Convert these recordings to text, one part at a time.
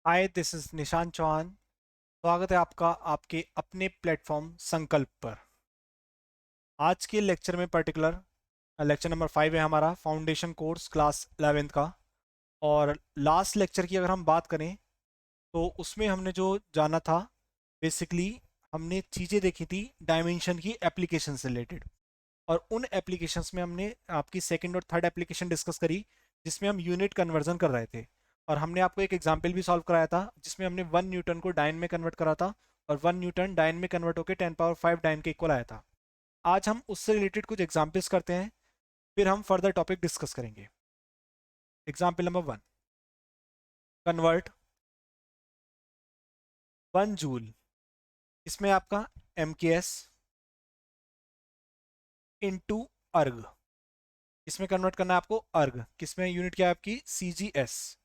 Hi, this is निशान चौहान। स्वागत है आपका आपके अपने प्लेटफॉर्म संकल्प पर। आज के लेक्चर में पर्टिकुलर लेक्चर नंबर 5 है हमारा फाउंडेशन कोर्स क्लास 11th का। और लास्ट लेक्चर की अगर हम बात करें तो उसमें हमने जो जाना था, बेसिकली हमने चीज़ें देखी थी डायमेंशन की एप्लीकेशन से रिलेटेड। और उन एप्लीकेशंस में हमने आपकी सेकंड और थर्ड एप्लीकेशन डिस्कस करी जिसमें हम यूनिट कन्वर्जन कर रहे थे। और हमने आपको एक एग्जाम्पल भी सॉल्व कराया था जिसमें हमने 1 न्यूटन को डाइन में कन्वर्ट करा था। और 1 न्यूटन डाइन में कन्वर्ट होकर 10 पावर 5 डाइन के इक्वल आया था। आज हम उससे रिलेटेड कुछ एग्जाम्पल्स करते हैं, फिर हम फर्दर टॉपिक डिस्कस करेंगे। एग्जाम्पल नंबर 1, कन्वर्ट 1 जूल, इसमें आपका एम के एस इंटू अर्ग, इसमें कन्वर्ट करना है आपको अर्ग, किसमें यूनिट क्या है आपकी सी जी एस।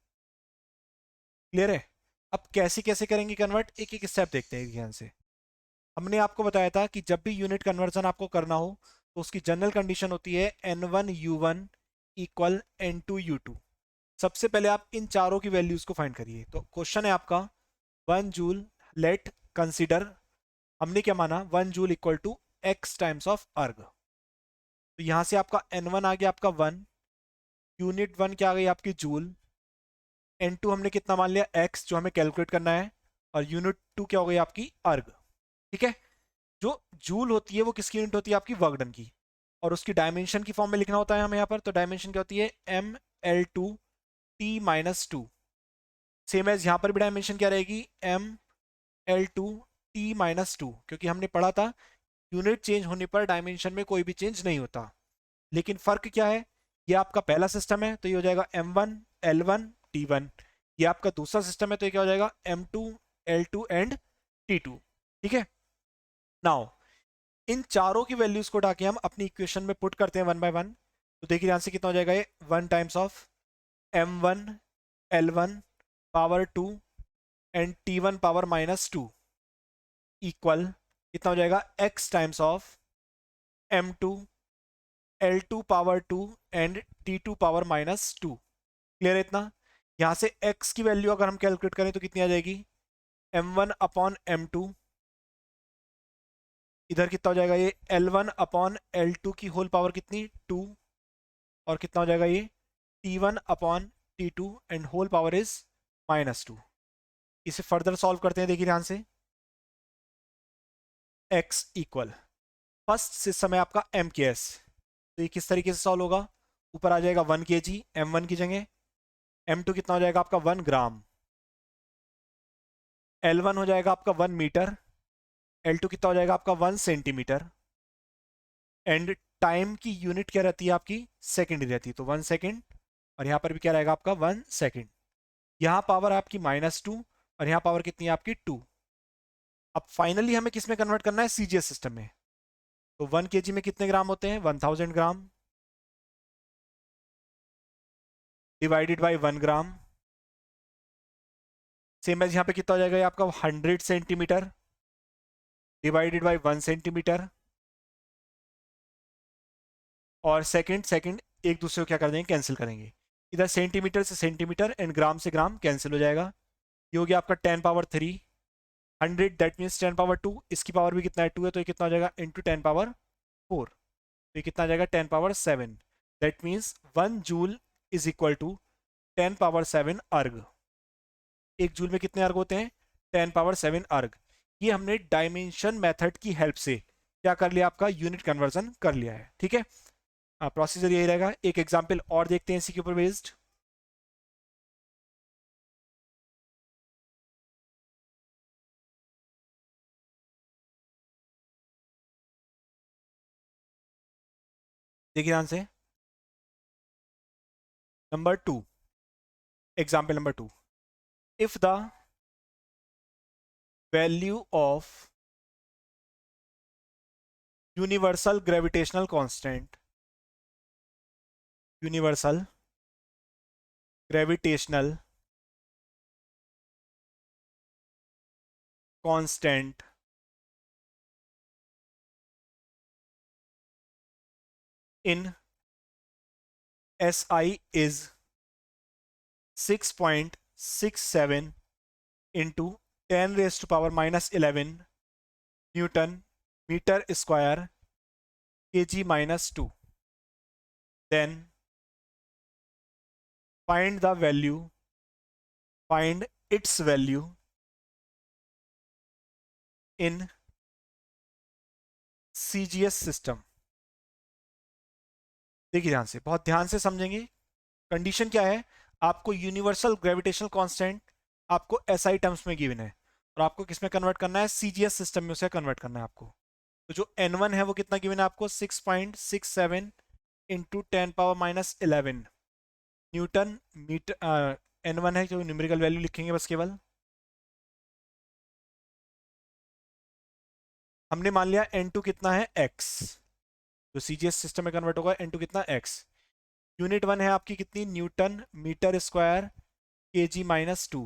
क्लियर है? अब कैसे कैसे करेंगे कन्वर्ट, एक एक स्टेप देखते हैं ध्यान से। हमने आपको बताया था कि जब भी यूनिट कन्वर्जन आपको करना हो तो उसकी जनरल कंडीशन होती है N1 U1 equal N2 U2। सबसे पहले आप इन चारों की वैल्यूज को फाइंड करिए। तो क्वेश्चन है आपका 1 जूल, लेट कंसिडर, हमने क्या माना 1 joule equal to X times of erg. तो यहां से आपका N1 आ गया आपका 1, यूनिट 1 क्या आ गई आपकी जूल, N2 हमने कितना मान लिया एक्स जो हमें कैलकुलेट करना है, और यूनिट 2 क्या हो गई आपकी अर्ग। ठीक है? जो जूल होती है वो किसकी यूनिट होती है आपकी वर्क डन की। और उसकी डायमेंशन की फॉर्म में लिखना होता है हमें यहाँ पर। तो डायमेंशन क्या होती है M L2T-2। सेम एज यहाँ पर भी डायमेंशन क्या रहेगी M L2T-2, क्योंकि हमने पढ़ा था यूनिट चेंज होने पर डायमेंशन में कोई भी चेंज नहीं होता। लेकिन फर्क क्या है, ये आपका पहला सिस्टम है तो ये हो जाएगा M1 L1 T1। ये आपका दूसरा सिस्टम है तो ये क्या हो जाएगा M2 L2 एंड T2। ठीक है? नाउ इन चारों की वैल्यूज को उठा के हम अपनी इक्वेशन में पुट करते हैं वन बाय वन। तो देखिए ध्यान से कितना हो जाएगा ये 1 times of M1 L1 power 2 and T1 power -2 equal कितना हो जाएगा x times of M2 L2 power 2 and T2 power -2। Clear है इतना? यहां से x की वैल्यू अगर हम कैलकुलेट करें तो कितनी आ जाएगी M1/M2, इधर कितना हो जाएगा ये L1/L2 की होल पावर कितनी 2, और कितना हो जाएगा ये T1/T2 and whole power is -2। इसे फर्दर सॉल्व करते हैं, देखिए ध्यान से। x इक्वल फर्स्ट सिस्टम है आपका एम के एस, तो ये किस तरीके से सॉल्व होगा, ऊपर आ जाएगा 1 kg M1 की जगह, M2 कितना हो जाएगा आपका 1 ग्राम, L1 हो जाएगा आपका 1 मीटर, L2 कितना हो जाएगा आपका 1 सेंटीमीटर, एंड टाइम की यूनिट क्या रहती है आपकी सेकेंड रहती है, तो 1 सेकेंड। और यहाँ पर भी क्या रहेगा आपका 1 सेकेंड। यहाँ पावर आपकी -2 और यहाँ पावर कितनी है आपकी 2। अब फाइनली हमें किस में कन्वर्ट करना है सीजीएस सिस्टम में। तो 1 kg में कितने ग्राम होते हैं 1000 gram, divided by 1 gram. Same as यहाँ पे कितना हो जाएगा ये आपका 100 सेंटीमीटर डिवाइडेड बाई 1 सेंटीमीटर। और सेकंड सेकंड एक दूसरे को क्या कर देंगे कैंसिल करेंगे, इधर सेंटीमीटर से सेंटीमीटर एंड ग्राम से ग्राम कैंसिल हो जाएगा। ये हो गया आपका 10 पावर 3, 100 दैट मीन्स 10 पावर 2, इसकी पावर भी कितना है 2 है, तो ये कितना हो जाएगा इंटू 10 पावर 4। तो ये कितना आ जाएगा 10 power 7। That means 1 joule is equal to 10 power 7 erg. 1 joule में कितने अर्ग होते हैं 10 पावर 7 अर्ग। ये हमने डायमेंशन मेथड की हेल्प से क्या कर लिया, आपका यूनिट कन्वर्जन कर लिया है। ठीक है? प्रोसीजर यही रहेगा। एक एग्जाम्पल और देखते हैं इसी के ऊपर बेस्ड। देखिए ध्यान से, number 2, example number 2। If the value of universal gravitational constant, universal gravitational constant in SI is 6.67 into 10⁻⁻11 newton metre square kg-2. Then find its value in CGS system. देखिए ध्यान से, बहुत ध्यान से समझेंगे। कंडीशन क्या है, आपको यूनिवर्सल ग्रेविटेशनल कांस्टेंट आपको SI टर्म्स में गिवन है और आपको किस में कन्वर्ट करना है, CGS सिस्टम में उसे कन्वर्ट करना है आपको। तो जो N1 है वो कितना गिवन है आपको, 6.67 इंटू 10⁻11 न्यूटन मीटर। N1 है जो न्यूमेरिकल वैल्यू लिखेंगे बस केवल। हमने मान लिया N2 कितना है x, जो CGS सिस्टम में कन्वर्ट होगा N2 कितना x। यूनिट 1 है आपकी कितनी, न्यूटन मीटर स्क्वायर kg-2।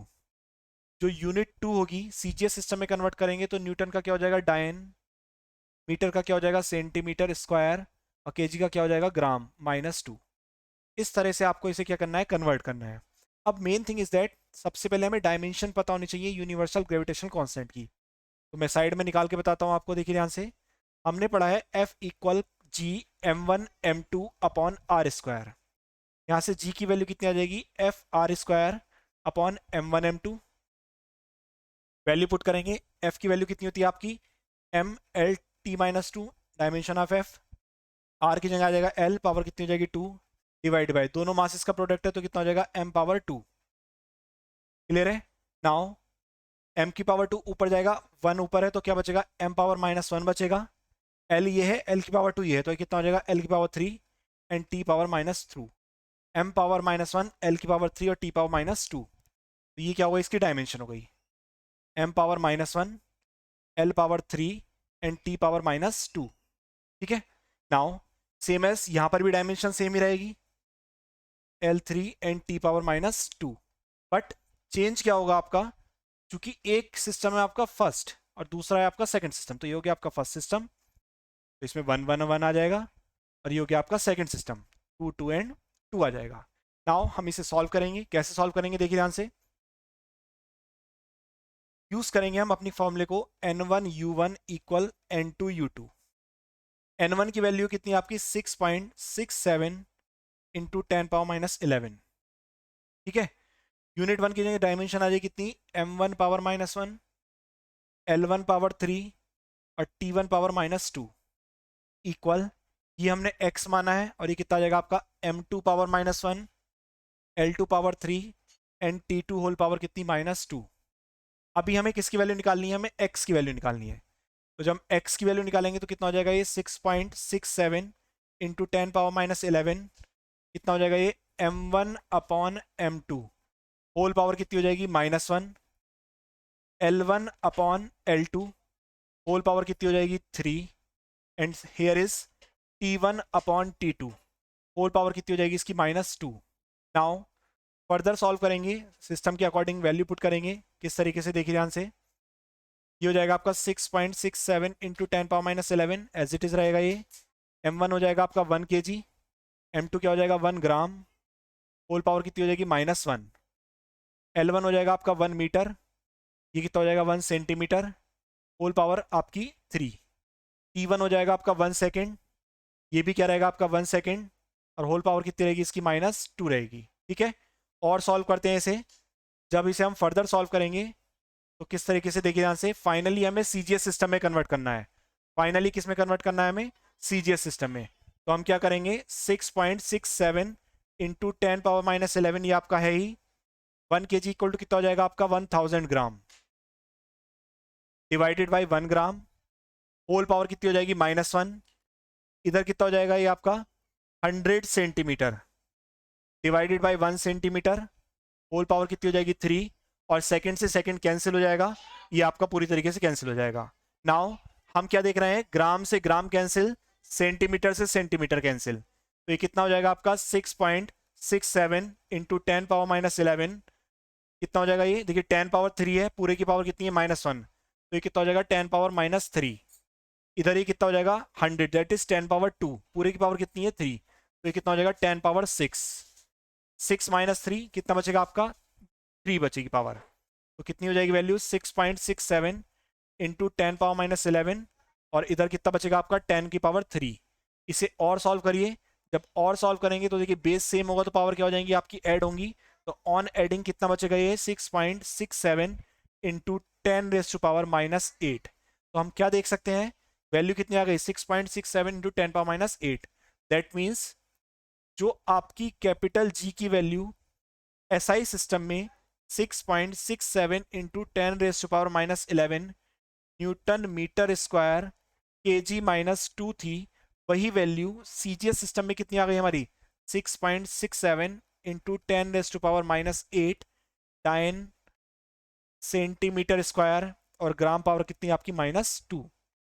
जो यूनिट 2 होगी CGS सिस्टम में कन्वर्ट करेंगे तो न्यूटन का क्या हो जाएगा, डायन, मीटर का क्या हो जाएगा, सेंटीमीटर स्क्वायर, और kg का क्या हो जाएगा, ग्राम -2। इस तरह से आपको इसे क्या करना है, कन्वर्ट करना है। अब मेन थिंग इज दैट सबसे पहले हमें डायमेंशन पता होनी चाहिए यूनिवर्सल ग्रेविटेशनल कांस्टेंट की। तो मैं साइड में निकाल के बताता हूँ आपको, देखिए ध्यान से। हमने पढ़ा है F = G m1 m2 upon r square. यहाँ से G की वैल्यू कितनी आ जाएगी, F r² upon m1 m2। Value put करेंगे, F की वैल्यू कितनी होती है आपकी, mLt-2 dimension of F। R की जगह आ जाएगा L, पावर कितनी हो जाएगी 2, डिवाइड बाय दोनों मासेस का प्रोडक्ट है तो कितना हो जाएगा m⁻²। क्लियर है। नाउ m की पावर 2 ऊपर जाएगा, 1 ऊपर है तो क्या बचेगा, m⁻−1 बचेगा। L ये है, L की पावर 2 ये है तो कितना हो जाएगा, L की power 3 and t power -2। m⁻−1 L की पावर 3 और t पावर -2, तो ये क्या होगा, इसकी डायमेंशन हो गई m⁻−1 L power 3 and t power -2। ठीक है। नाउ सेम एस यहाँ पर भी डायमेंशन सेम ही रहेगी, L3 and t power -2। But change क्या होगा आपका, क्योंकि एक सिस्टम है आपका फर्स्ट और दूसरा है आपका सेकंड सिस्टम, तो ये हो गया आपका फर्स्ट सिस्टम, तो इसमें 1 1 1 आ जाएगा, और ये हो गया आपका सेकंड सिस्टम, 2 2 एंड 2 आ जाएगा। नाउ हम इसे सॉल्व करेंगे, कैसे सॉल्व करेंगे देखिए ध्यान से। यूज करेंगे हम अपनी फॉर्मूले को, n1u1 = n2u2। n1 की वैल्यू कितनी आपकी, 6.67 इंटू 10⁻11। ठीक है। यूनिट 1 की जगह डायमेंशन आ जाएगी कितनी, m1 पावर -1, L1 पावर 3 और T1 पावर -2 इक्वल, ये हमने x माना है, और ये कितना आ जाएगा आपका m2 power -1, L2 power 3 and T2 whole power कितनी, -2। अभी हमें किसकी वैल्यू निकालनी है, हमें x की वैल्यू निकालनी है। तो जब हम x की वैल्यू निकालेंगे तो कितना हो जाएगा, ये 6.67 इंटू 10⁻11 कितना हो जाएगा, ये m1 upon m2 whole power कितनी हो जाएगी, -1, L1 upon L2 whole power कितनी हो जाएगी, 3, and here is T1 upon T2 whole power कितनी हो जाएगी इसकी, -2। नाउ फर्दर सॉल्व करेंगे, सिस्टम के अकॉर्डिंग वैल्यू पुट करेंगे। किस तरीके से देखिए ध्यान से, ये हो जाएगा आपका 6.67 इंटू 10⁻11 एज इट इज रहेगा। ये m1 हो जाएगा आपका 1 kg, m2 क्या हो जाएगा 1 ग्राम, होल पावर कितनी हो जाएगी, -1। L1 हो जाएगा आपका 1 मीटर, ये कितना हो जाएगा 1 सेंटीमीटर, होल पावर आपकी 3। T1 हो जाएगा आपका 1 सेकेंड, ये भी क्या रहेगा आपका 1 सेकेंड, और होल पावर कितनी रहेगी इसकी, -2 रहेगी। ठीक है। और सॉल्व करते हैं इसे। जब इसे हम फर्दर सॉल्व करेंगे तो किस तरीके से देखिए ध्यान से, फाइनली हमें CGS सिस्टम में कन्वर्ट करना है। फाइनली किस में कन्वर्ट करना है हमें, CGS सिस्टम में। तो हम क्या करेंगे, 6.67 इंटू 10⁻11 ये आपका है ही, 1 kg इक्वल टू कितना हो जाएगा आपका 1000 gram, divided by 1 gram, whole power कितनी हो जाएगी, -1। इधर कितना हो जाएगा ये आपका 100 centimetre, divided by 1 centimetre, whole power कितनी हो जाएगी 3, और सेकंड से सेकंड कैंसिल हो जाएगा, ये आपका पूरी तरीके से कैंसिल हो जाएगा। नाउ हम क्या देख रहे हैं, ग्राम से ग्राम कैंसिल, सेंटीमीटर से सेंटीमीटर कैंसिल, तो ये कितना हो जाएगा आपका 6.67 इंटू 10⁻11 कितना हो जाएगा, ये देखिए 10 पावर 3 है, पूरे की पावर कितनी है, -1, तो ये कितना हो जाएगा 10 पावर -3। इधर ये कितना हो जाएगा 100, दैट इज 10 पावर 2, पूरे की पावर कितनी है 3, तो ये कितना हो जाएगा 10 पावर 6। 6 - 3 कितना बचेगा आपका, 3 बचेगी पावर, तो कितनी हो जाएगी वैल्यू 6.67 इंटू 10⁻11 और इधर कितना बचेगा आपका 10⁻3। इसे और सॉल्व करिए। जब और सॉल्व करेंगे तो देखिए बेस सेम होगा तो पावर क्या हो जाएंगी आपकी ऐड होंगी। तो ऑन एडिंग कितना बचेगा ये 6.67 इंटू 10⁻⁻8। तो हम क्या देख सकते हैं वैल्यू कितनी आ गई 6.67 इंटू 10⁻8। दैट मीन्स जो आपकी कैपिटल जी की वैल्यू एसआई सिस्टम में 6.67 into 10⁻⁻11 newton metre square kg-2 थी, वही वैल्यू सीजीएस सिस्टम में कितनी आ गई हमारी 6.67 इंटू 10⁻⁻8 10 सेंटीमीटर स्क्वायर और ग्राम पावर कितनी आपकी -2।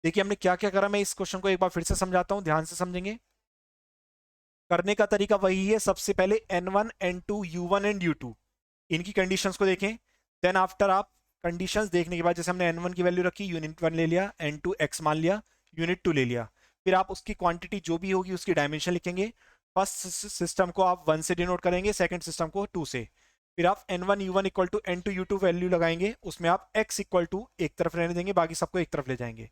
देखिए हमने क्या क्या करा, मैं इस क्वेश्चन को एक बार फिर से समझाता हूं, ध्यान से समझेंगे। करने का तरीका वही है, सबसे पहले n1 n2 u1 and u2 इनकी कंडीशंस को देखें। देन आफ्टर आप कंडीशंस देखने के बाद जैसे हमने n1 की वैल्यू रखी यूनिट 1 ले लिया, n2 x मान लिया, यूनिट 2 ले लिया, फिर आप उसकी क्वांटिटी जो भी होगी उसकी डायमेंशन लिखेंगे। फर्स्ट सिस्टम को आप 1 से डिनोट करेंगे, सेकंड सिस्टम को 2 से। फिर आप n1 u1 equal to n2 u2 value लगाएंगे, उसमें आप x इक्वल टू एक तरफ रहने देंगे, बाकी सबको एक तरफ ले जाएंगे।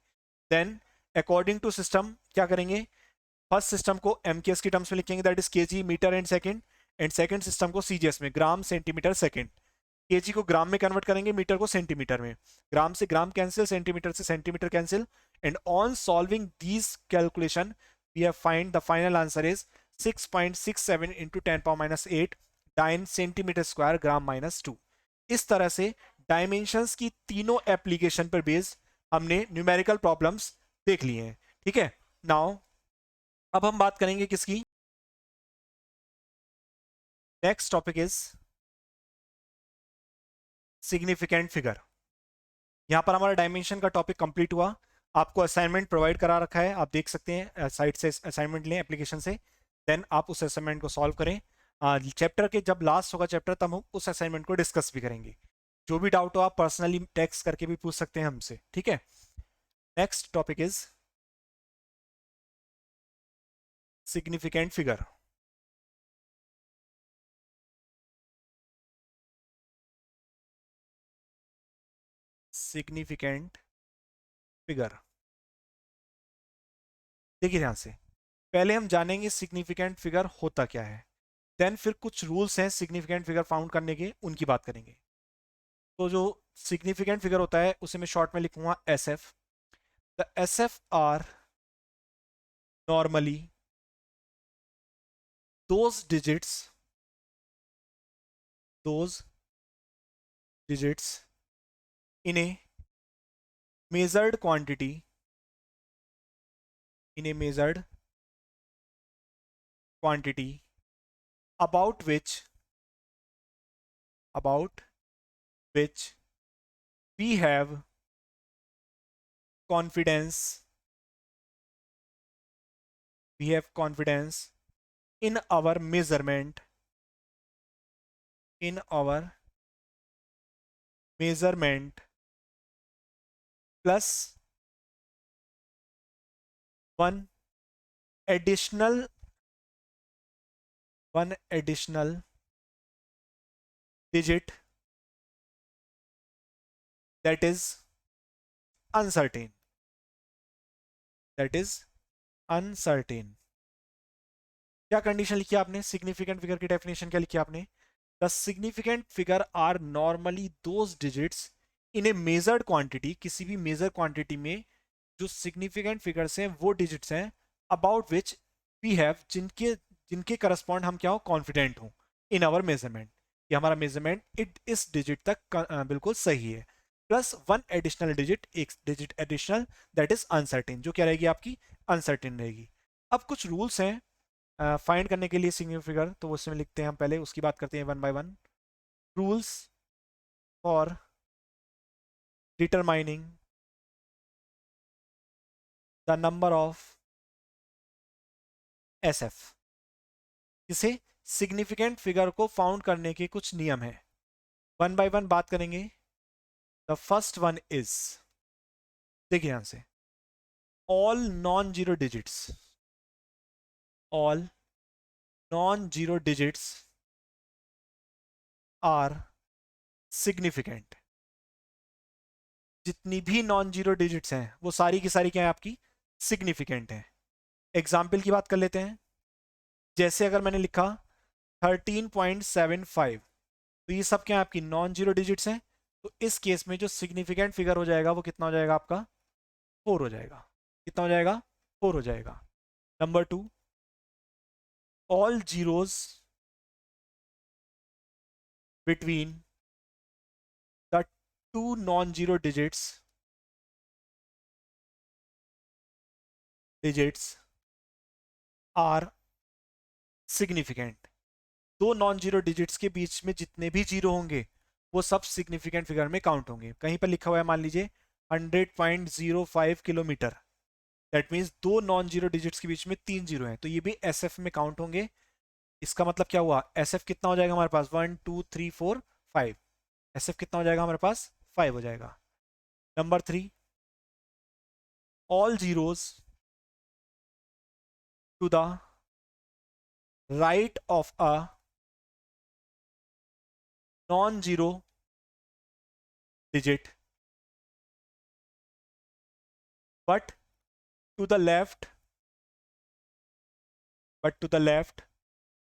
देन अकॉर्डिंग टू सिस्टम क्या करेंगे, फर्स्ट सिस्टम को एमकेएस की टर्म्स में लिखेंगे, that is KG metre and second system को सीजीएस में ग्राम सेंटीमीटर सेकंड। केजी को ग्राम में कन्वर्ट करेंगे, मीटर को सेंटीमीटर में, ग्राम से ग्राम कैंसिल, सेंटीमीटर से centimetre cancel. And on solving these calculation we have find the final answer is 6.67 into 10⁻8 9 centimetre square gram -2। इस तरह से डायमेंशंस की तीनों एप्लीकेशन पर बेस्ड हमने न्यूमेरिकल प्रॉब्लम्स देख लिए हैं। ठीक है, नाउ अब हम बात करेंगे किसकी, next topic is significant figure. यहां पर हमारा डायमेंशन का टॉपिक कंप्लीट हुआ। आपको असाइनमेंट प्रोवाइड करा रखा है, आप देख सकते हैं साइट से असाइनमेंट लें एप्लीकेशन से, देन आप उस असाइनमेंट को सॉल्व करें। चैप्टर के जब लास्ट होगा चैप्टर तब हम उस असाइनमेंट को डिस्कस भी करेंगे। जो भी डाउट हो आप पर्सनली टेक्स्ट करके भी पूछ सकते हैं हमसे, ठीक है। Next topic is significant figure. Significant figure, देखिए ध्यान से, पहले हम जानेंगे सिग्निफिकेंट फिगर होता क्या है, देन फिर कुछ रूल्स हैं सिग्निफिकेंट फिगर फाउंड करने के, उनकी बात करेंगे। तो जो सिग्निफिकेंट फिगर होता है उसे मैं शॉर्ट में लिखूंगा S F. The S F R normally those digits those digits in a measured quantity in a measured quantity about which we have confidence in our measurement plus one additional digit that is uncertain क्या condition लिखी आपने, significant figure की definition क्या लिखी आपने, the significant figure are normally those digits in a measured quantity, किसी भी major quantity में जो सिग्निफिकेंट फिगर्स हैं वो डिजिट्स हैं अबाउट विच वी हैव, जिनके जिनके करस्पॉन्ड हम क्या हो कॉन्फिडेंट हो इन आवर मेजरमेंट, कि हमारा मेजरमेंट इस डिजिट तक बिल्कुल सही है, प्लस वन एडिशनल डिजिट, एक digit additional that is uncertain, जो क्या रहेगी आपकी अनसर्टेन रहेगी। अब कुछ रूल्स हैं फाइंड करने के लिए सिग्निफिकेंट फिगर, तो उसमें लिखते हैं हम, पहले उसकी बात करते हैं one by one. Rules for determining the number of S F, जिसे सिग्निफिकेंट फिगर को फाउंड करने के कुछ नियम है, वन बाय वन बात करेंगे। द फर्स्ट वन इज, देखिए यहां से, all non zero digits are significant. जितनी भी नॉन जीरो डिजिट्स हैं वो सारी की सारी क्या है आपकी सिग्निफिकेंट है। एग्जाम्पल की बात कर लेते हैं। जैसे अगर मैंने लिखा 13.75, तो ये सब क्या है आपकी नॉन जीरो डिजिट्स हैं। तो इस केस में जो सिग्निफिकेंट फिगर हो जाएगा वो कितना हो जाएगा आपका 4 हो जाएगा। कितना हो जाएगा 4 हो जाएगा। Number 2, all zeros between the two non zero digits are significant. दो नॉन जीरो डिजिट्स के बीच में जितने भी जीरो होंगे वो सब सिग्निफिकेंट फिगर में काउंट होंगे। कहीं पर लिखा हुआ है मान लीजिए 100.05 किलोमीटर, दैट मीन्स दो नॉन जीरो डिजिट्स के बीच में 3 जीरो हैं, तो ये भी एस एफ में काउंट होंगे। इसका मतलब क्या हुआ, एस एफ कितना हो जाएगा हमारे पास 1 2 3 4 5। एस एफ कितना हो जाएगा हमारे पास 5 हो जाएगा। Number 3, all zeros to the right of a non zero digit but to the left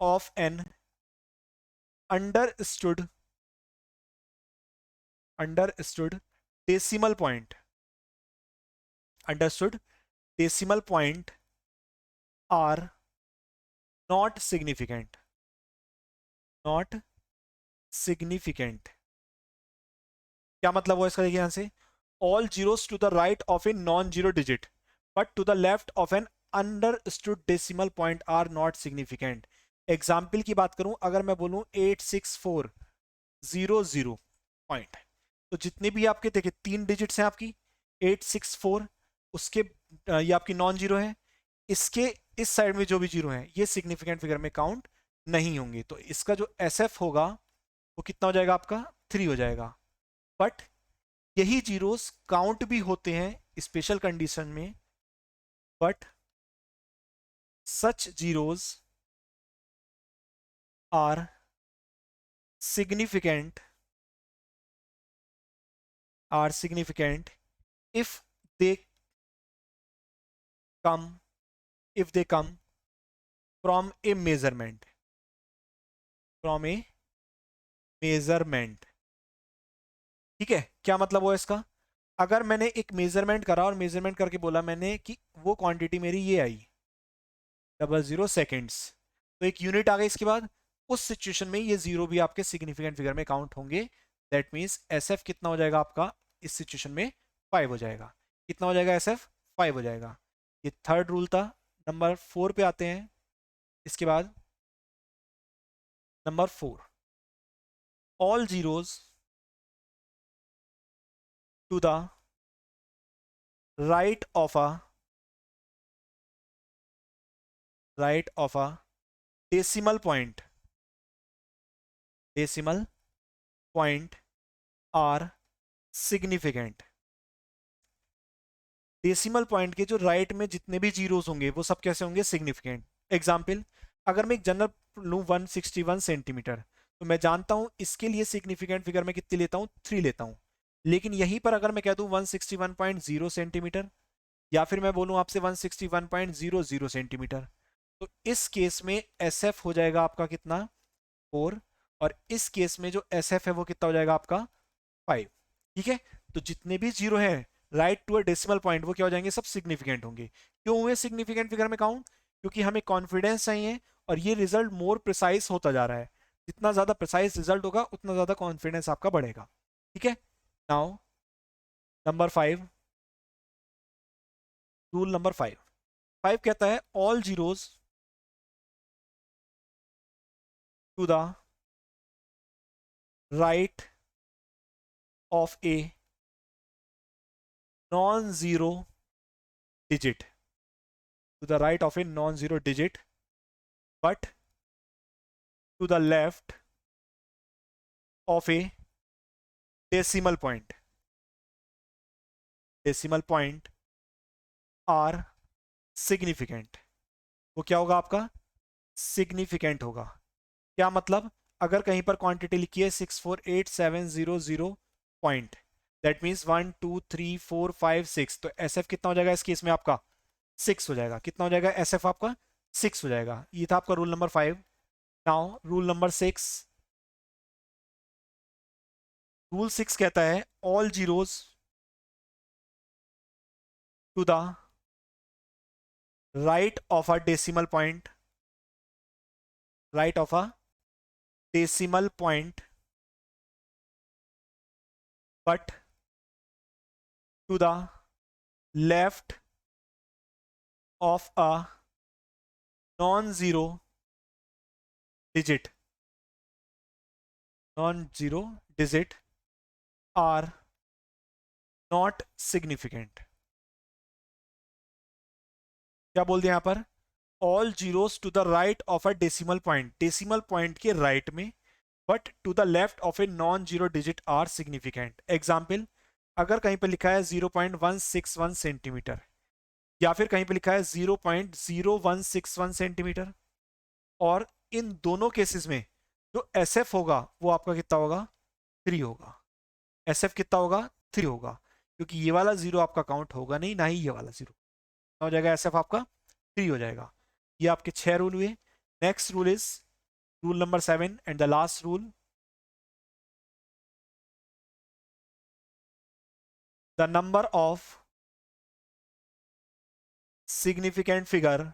of an understood decimal point are not significant क्या मतलब हुआ इसका, देखिए यहां से all zeros to the right of a non zero digit but to the left of an understood decimal point are not significant. Example की बात करूं, अगर मैं बोलूं 86400 पॉइंट, तो जितने भी आपके देखिए 3 डिजिट्स हैं आपकी 864, उसके ये आपकी नॉन जीरो है, इसके इस साइड में जो भी जीरो है ये सिग्निफिकेंट फिगर में काउंट नहीं होंगे। तो इसका जो एस एफ होगा वो कितना हो जाएगा आपका 3 हो जाएगा। बट यही जीरोस काउंट भी होते हैं स्पेशल कंडीशन में, but such zeros are significant if they come from a measurement ठीक है। क्या मतलब हुआ इसका, अगर मैंने एक मेजरमेंट करा और मेजरमेंट करके बोला मैंने कि वो क्वांटिटी मेरी ये आई 00 सेकेंड्स, तो एक यूनिट आ गई इसके बाद, उस सिचुएशन में ये जीरो भी आपके सिग्निफिकेंट फिगर में काउंट होंगे। दैट मीन्स एस एफ कितना हो जाएगा आपका इस सिचुएशन में 5 हो जाएगा। कितना हो जाएगा एस एफ 5 हो जाएगा। ये थर्ड रूल था। नंबर 4 पे आते हैं। इसके बाद number 4, all zeros to the right of a decimal point are significant. Decimal point के जो राइट में जितने भी जीरोस होंगे वो सब कैसे होंगे सिग्निफिकेंट। एग्जाम्पल, अगर मैं एक जनरल लूँ 161 सेंटीमीटर, तो मैं जानता हूं इसके लिए सिग्निफिकेंट फिगर में कितनी लेता हूं 3 लेता हूं। लेकिन यहीं पर अगर मैं कह दूं 161.0 सेंटीमीटर, या फिर मैं बोलूं आपसे 161.00 सेंटीमीटर, तो इस केस में एस एफ हो जाएगा आपका कितना 4, और इस केस में जो एस एफ है वो कितना हो जाएगा आपका 5। ठीक है, तो जितने भी जीरो हैं right to a decimal point वो क्या हो जाएंगे सब सिग्निफिकेंट होंगे। क्यों हुए सिग्निफिकेंट फिगर में काउंट, क्योंकि हमें कॉन्फिडेंस चाहिए और ये रिजल्ट मोर प्रिसाइज होता जा रहा है। जितना ज्यादा प्रिसाइज रिजल्ट होगा उतना ज्यादा कॉन्फिडेंस आपका बढ़ेगा। ठीक है, नाउ नंबर 5, रूल नंबर 5 कहता है all zeros to the right of a non zero digit but to the left of a decimal point are significant। वो क्या होगा आपका सिग्निफिकेंट होगा। क्या मतलब, अगर कहीं पर क्वांटिटी लिखी है 648,700 पॉइंट, दैट मीन्स 1 2 3 4 5 6, तो एस एफ कितना हो जाएगा इस केस में आपका 6 हो जाएगा। कितना हो जाएगा एस एफ आपका 6 हो जाएगा। ये था आपका rule number 5। Now rule number 6। Rule 6 कहता है all zeros to the right of a decimal point, right of a decimal point, but to the left of a non zero digit, non zero digit are not significant. क्या बोल दिया यहां पर? All zeros to the right of a decimal point, decimal point के right में, but to the left of a non zero digit are significant. Example, अगर कहीं पे लिखा है 0.161 सेंटीमीटर, या फिर कहीं पे लिखा है 0.0161 सेंटीमीटर, और इन दोनों केसेस में जो एस एफ होगा वो आपका कितना होगा? 3 होगा। एस एफ कितना होगा? 3 होगा, क्योंकि ये वाला जीरो आपका काउंट होगा नहीं, ना ही ये वाला जीरो हो जाएगा। एस एफ आपका 3 हो जाएगा। ये आपके 6 रूल हुए। Next rule is rule number 7 and the last rule. The number of significant figure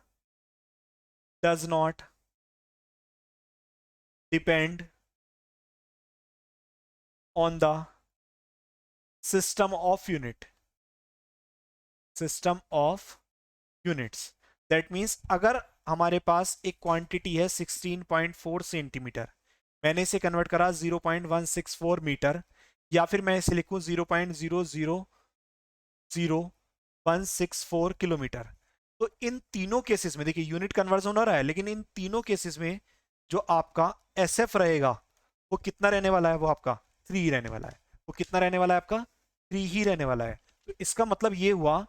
does not depend on the system of unit, system of units। That means अगर हमारे पास एक क्वांटिटी है 16.4 सेंटीमीटर, मैंने इसे कन्वर्ट करा 0.164 metre, या फिर मैं इसे लिखूं 0.0000164 किलोमीटर, तो इन तीनों केसेस में देखिए यूनिट कन्वर्जन हो रहा है, लेकिन इन तीनों केसेस में जो आपका एस एफ रहेगा वो कितना रहने वाला है? वो आपका 3 ही रहने वाला है। वो कितना रहने वाला है आपका? 3 ही रहने वाला है। तो इसका मतलब ये हुआ,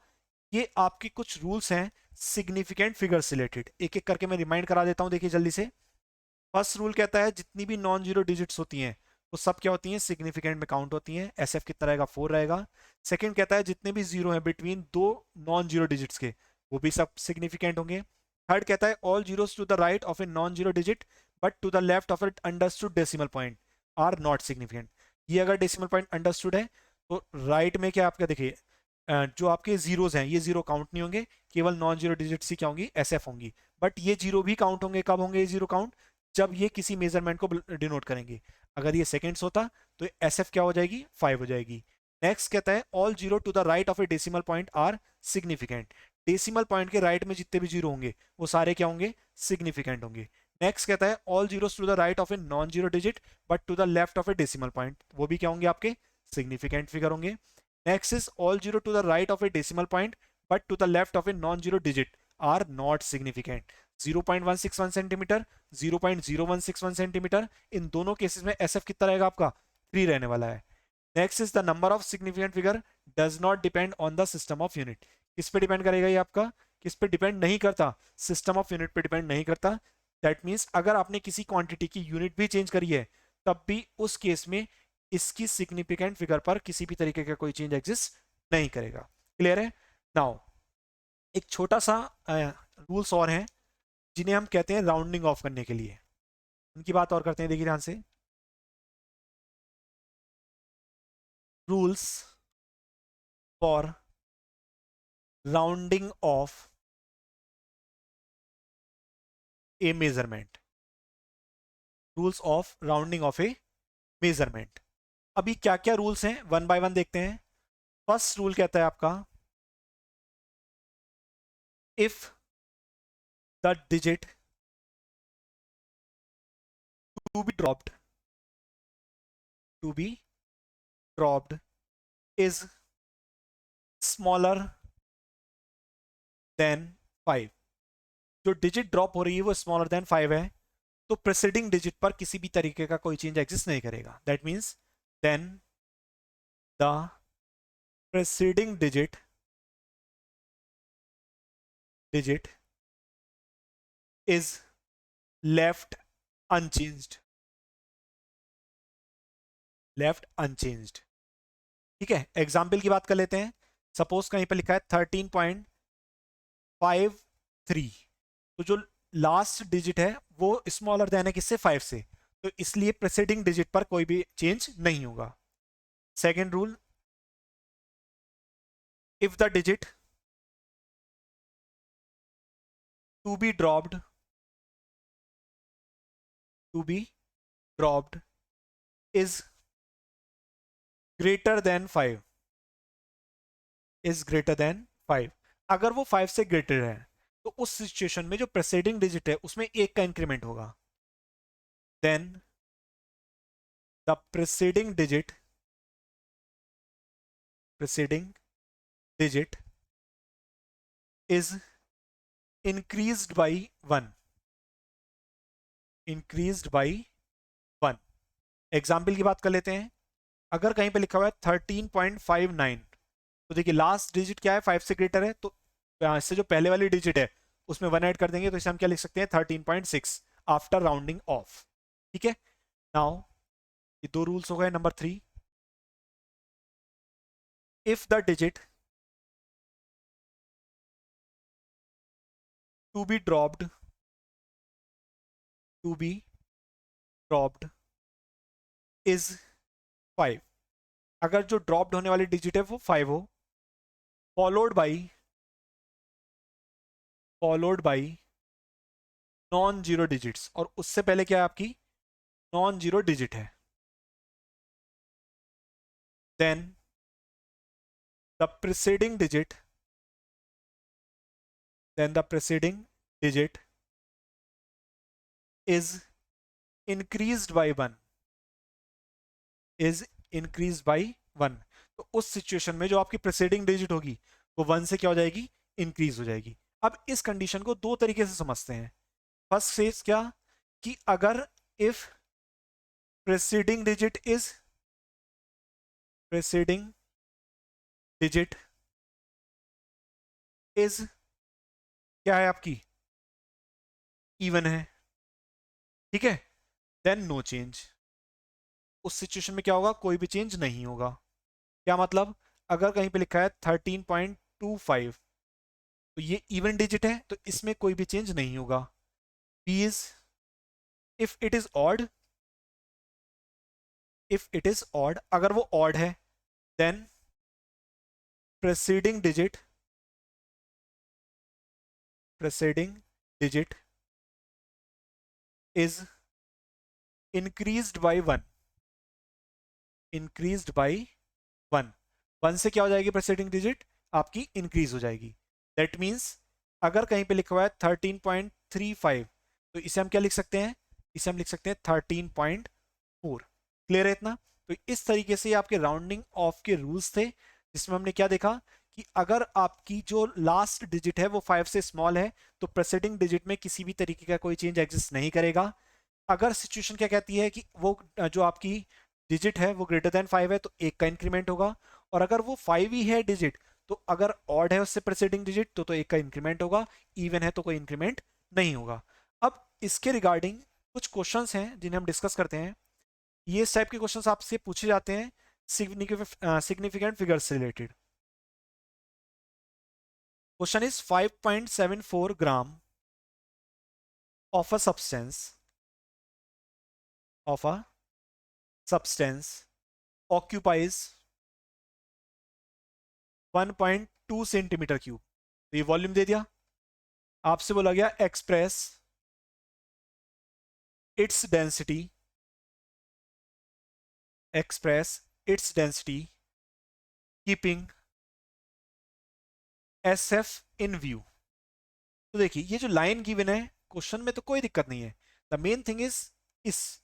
ये आपके कुछ रूल्स हैं सिग्निफिकेंट फिगर से रिलेटेड। एक एक करके मैं रिमाइंड करा देता हूं, देखिए जल्दी से। फर्स्ट रूल कहता है जितनी भी नॉन जीरो डिजिट्स होती हैं वो सब क्या होती हैं? सिग्निफिकेंट में काउंट होती हैं। एस एफ कितना रहेगा? 4 रहेगा। सेकंड कहता है जितने भी जीरो हैं बिटवीन दो नॉन जीरो डिजिट्स के, वो भी सब सिग्निफिकेंट होंगे। थर्ड कहता है all zeros to the right of a non zero digit but to the left of it understood decimal point are not significant. ये अगर डेसिमल पॉइंट अंडरस्टूड है तो राइट में क्या आपका देखिए, जो आपके जीरोस हैं ये जीरो काउंट नहीं होंगे, केवल नॉन जीरो डिजिट्स ही क्या होंगी? एस एफ होंगी। बट ये जीरो भी काउंट होंगे। कब होंगे ये जीरो काउंट? जब ये किसी मेजरमेंट को डिनोट करेंगे। अगर ये सेकेंड्स होता तो एस एफ क्या हो जाएगी? 5 हो जाएगी। नेक्स्ट कहता है all zero to the right of a decimal point are significant. Decimal point के राइट में जितने भी जीरो होंगे वो सारे क्या होंगे? सिग्निफिकेंट होंगे। नेक्स्ट कहता है all zeros to the right of a non zero digit but to the left of a decimal point, वो भी क्या होंगे? आपके सिग्निफिकेंट फिगर होंगे। Next is all zero to the right of a decimal point but to the left of a non zero digit are not significant. 0.161 centimetre, 0.0161 centimetre, इन दोनों cases में S F कितना रहेगा आपका? 3 रहने वाला है। Next is the number of significant figure does not depend on the system of unit. किस पे डिपेंड करेगा ये आपका? किस पे डिपेंड नहीं करता? सिस्टम ऑफ यूनिट पे डिपेंड नहीं करता। दैट मीन्स अगर आपने किसी क्वांटिटी की यूनिट भी चेंज करी है तब भी उस केस में इसकी सिग्निफिकेंट फिगर पर किसी भी तरीके का कोई चेंज एग्जिस्ट नहीं करेगा। क्लियर है? नाउ एक छोटा सा रूल्स और हैं जिन्हें हम कहते हैं राउंडिंग ऑफ करने के लिए, उनकी बात और करते हैं। देखिए ध्यान से, rules for rounding off A measurement, rules of rounding off A measurement. अभी क्या क्या रूल्स हैं वन बाय वन देखते हैं। फर्स्ट रूल कहता है आपका if the digit to be dropped, to be dropped is smaller than 5, जो डिजिट ड्रॉप हो रही है वो स्मॉलर देन 5 है, तो प्रेसिडिंग डिजिट पर किसी भी तरीके का कोई चेंज एग्जिस्ट नहीं करेगा। That means then the preceding digit is left unchanged, left unchanged। ठीक है, एग्जाम्पल की बात कर लेते हैं। सपोज कहीं पर लिखा है 13.53, तो जो लास्ट डिजिट है वो स्मॉलर देन है किससे, 5 से, तो इसलिए प्रेसिडिंग डिजिट पर कोई भी चेंज नहीं होगा। Second rule, if the digit to be dropped to be dropped is greater than 5, is greater than 5, अगर वो 5 से ग्रेटर है तो उस सिचुएशन में जो प्रेसिडिंग डिजिट है उसमें एक का इंक्रीमेंट होगा। Then the preceding digit is increased by 1, increased by 1। Example की बात कर लेते हैं। अगर कहीं पे लिखा हुआ है 13.59, तो देखिए लास्ट डिजिट क्या है, 5 से ग्रेटर है, तो इससे जो पहले वाली डिजिट है उसमें 1 ऐड कर देंगे, तो इसे हम क्या लिख सकते हैं, 13.6 आफ्टर राउंडिंग ऑफ। ठीक है, नाउ ये दो रूल्स हो गए। Number 3, if the digit to be dropped to be dropped is 5, अगर जो ड्रॉप्ड होने वाली डिजिट है वो 5 हो, followed by non zero digits, और उससे पहले क्या है आपकी नॉन जीरो डिजिट है, then the preceding digit is increased by 1, is increase by 1। तो उस सिचुएशन में जो आपकी प्रीसीडिंग डिजिट होगी वो 1 से क्या हो जाएगी, इंक्रीज हो जाएगी। अब इस कंडीशन को दो तरीके से समझते हैं। फर्स्ट सेज क्या, कि अगर if preceding digit is preceding digit is क्या है आपकी, इवन है, ठीक है, देन नो चेंज। उस सिचुएशन में क्या होगा, कोई भी चेंज नहीं होगा। क्या मतलब, अगर कहीं पे लिखा है 13.25, तो ये इवन डिजिट है तो इसमें कोई भी चेंज नहीं होगा। B is, if it is odd, if it is odd, अगर वो ऑड है, then preceding digit is increased by 1, increased by 1। 1 से क्या हो जाएगी प्रेसीडिंग डिजिट आपकी इंक्रीज हो जाएगी। दैट मीन्स अगर कहीं पे लिखा हुआ है 13.35, तो इसे हम क्या लिख सकते हैं, इसे हम लिख सकते हैं 13.4। क्लियर है इतना? तो इस तरीके से आपके राउंडिंग ऑफ के रूल्स थे, जिसमें हमने क्या देखा कि अगर आपकी जो लास्ट डिजिट है वो 5 से स्मॉल है तो प्रेसीडिंग डिजिट में किसी भी तरीके का कोई चेंज एग्जिस्ट नहीं करेगा। अगर सिचुएशन क्या कहती है कि वो जो आपकी डिजिट है वो ग्रेटर देन 5 है तो एक का इंक्रीमेंट होगा, और अगर वो 5 ही है डिजिट तो अगर ऑड है उससे प्रेसीडिंग डिजिट तो एक का इंक्रीमेंट होगा, इवन है तो कोई इंक्रीमेंट नहीं होगा। अब इसके रिगार्डिंग कुछ क्वेश्चंस हैं जिन्हें हम डिस्कस करते हैं। ये इस टाइप के क्वेश्चंस आपसे पूछे जाते हैं सिग्निफिकेंट फिगर्स से related. Question is 5.74 gram of a substance occupies 1.2 centimetre cube. तो ये वॉल्यूम दे दिया, आपसे बोला गया express its density, keeping SF इन व्यू। तो देखिए ये जो लाइन गिवन है क्वेश्चन में तो कोई दिक्कत नहीं है, the main thing is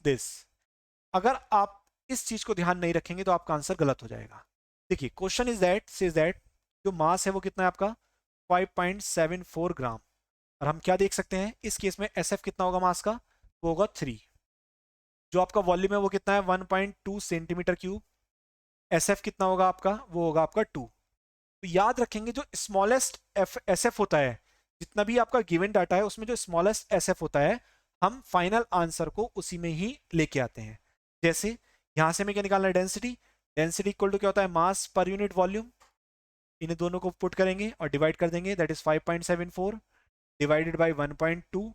this, अगर आप इस चीज को ध्यान नहीं रखेंगे तो आपका आंसर गलत हो जाएगा। देखिए question is that says that जो मास है वो कितना है आपका 5.74 ग्राम, और हम क्या देख सकते हैं इस केस में SF कितना होगा मास का, वो होगा 3। जो आपका वॉल्यूम है वो कितना है 1.2 सेंटीमीटर क्यूब, SF कितना होगा आपका, वो होगा आपका 2। तो याद रखेंगे जो स्मॉलेस्ट SF होता है, जितना भी आपका गिवन डाटा है उसमें जो स्मॉलेस्ट SF होता है हम फाइनल आंसर को उसी में ही लेके आते हैं। जैसे यहां से हमें क्या निकालना है, डेंसिटी, डेंसिटी इक्वल टू क्या होता है, मास पर यूनिट वॉल्यूम। इन्हें दोनों को पुट करेंगे और डिवाइड कर देंगे, दैट इज 5.74 डिवाइडेड बाई 1.2।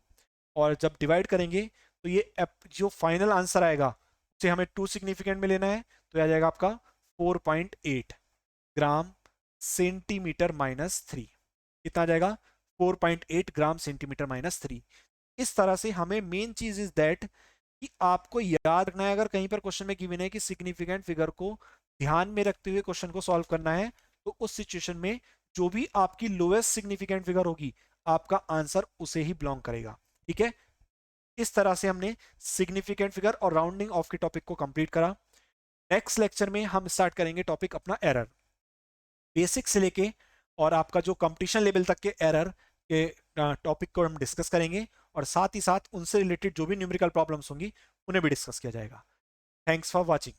और जब डिवाइड करेंगे तो ये जो फाइनल आंसर आएगा उसे हमें 2 सिग्निफिकेंट में लेना है, तो आ जाएगा आपका 4.8 ग्राम सेंटीमीटर माइनस 3। कितना आ जाएगा, 4.8 ग्राम सेंटीमीटर माइनस 3। इस तरह से हमें मेन चीज इज दैट कि आपको याद रखना है, अगर कहीं पर क्वेश्चन में गिवन है कि सिग्निफिकेंट फिगर को ध्यान में रखते हुए क्वेश्चन को सॉल्व करना है, तो उस सिचुएशन में जो भी आपकी लोएस्ट सिग्निफिकेंट फिगर होगी आपका आंसर उसे ही बिलोंग करेगा। ठीक है, इस तरह से हमने सिग्निफिकेंट फिगर और राउंडिंग ऑफ के टॉपिक को कंप्लीट करा। नेक्स्ट लेक्चर में हम स्टार्ट करेंगे टॉपिक अपना एरर, बेसिक से लेके और आपका जो कंपटीशन लेवल तक के एरर के टॉपिक को हम डिस्कस करेंगे, और साथ ही साथ उनसे रिलेटेड जो भी न्यूमेरिकल प्रॉब्लम्स होंगी उन्हें भी डिस्कस किया जाएगा। Thanks for watching.